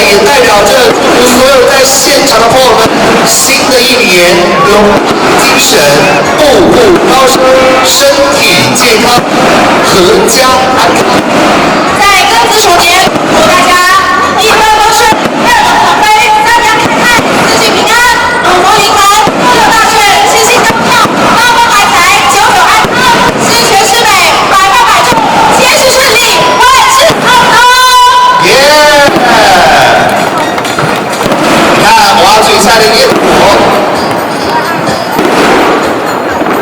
也代表着祝福所有在现场的朋友们，新的一年有精神，步步高升，身体健康，阖家安康。在庚子鼠年，祝大家一帆风顺，二龙腾飞，三阳开泰，四季平安，五福临门，六六大顺，七星高照，八方来财，九九安康，十全十美，百发百中，千事顺利，万事亨通。耶！你看，我要举下的焰火，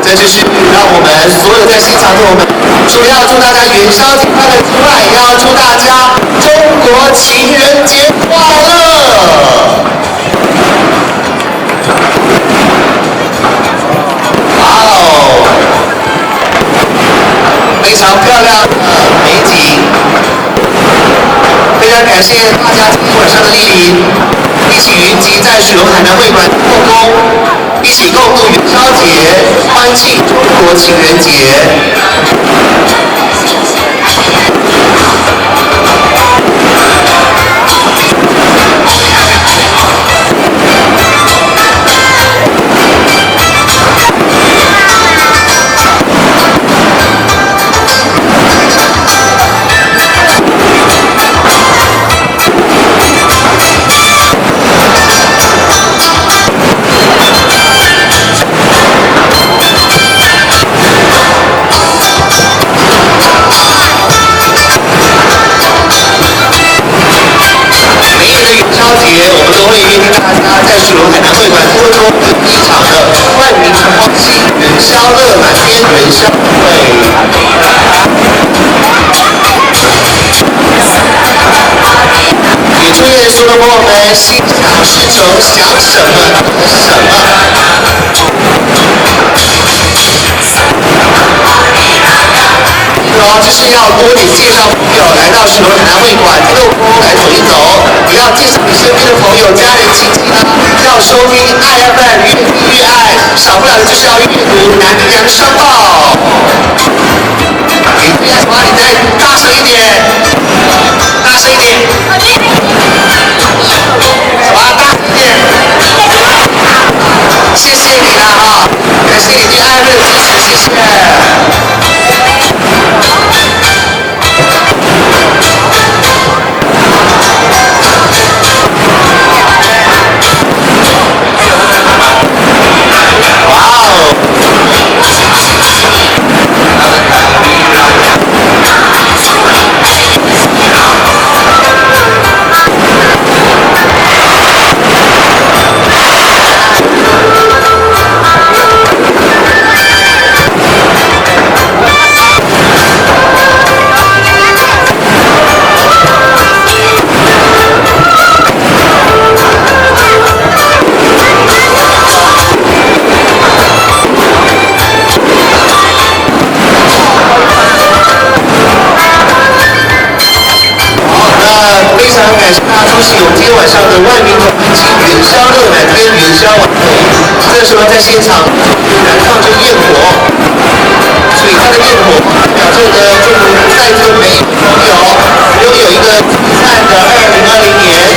这就是让我们所有在现场的我们，除了要祝大家元宵节快乐之外，也要祝大家中国情人节快乐！哇哦，非常漂亮的美景，非常感谢大家今天晚上的莅临，一起云集在水龙海南会馆后宫，一起共度元宵节，欢庆中国情人节。我们都会约定大家在水龙海南会馆多中有一场的万民承欢喜元宵乐满天元宵会。也祝愿所有的朋友们心想事成，想什么得什么。就是要多点介绍朋友来到水龙海南会馆后宫来走一走，也要介绍你身边的朋友、家人、亲戚啦。要收听爱 FM， 越听越爱，少不了的就是要阅读南洋商报。你对呀什么？你再大声一点，大声一点。什么？大声一点。谢谢你啦哈，感谢你对爱 FM 的支持，谢谢。感谢大家出席我们今天晚上的万民同欢庆元宵乐满天元宵晚会。这时候在现场燃放着焰火，璀璨的焰火表示着祝福在座每一位朋友拥有一个璀璨的2020年。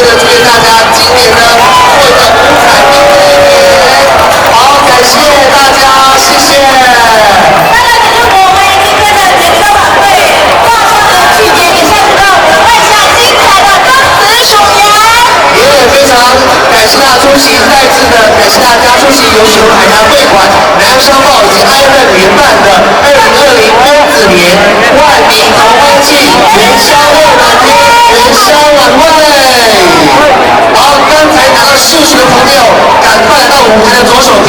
呢，祝愿大家今年呢过一个五彩缤纷的一年。好，感谢大家，谢谢。当然，如果我们今天的简单晚会画上了句点，也算是让我们迈向精彩的庚子鼠年。也非常感谢大家出席，再次的感谢大家出席由喜隆海南会馆、南洋商报以及爱乐联办的2020庚子年万里同欢庆元宵未满天元宵晚会。好，刚才拿到数据的朋友，赶快来到舞台的左手边。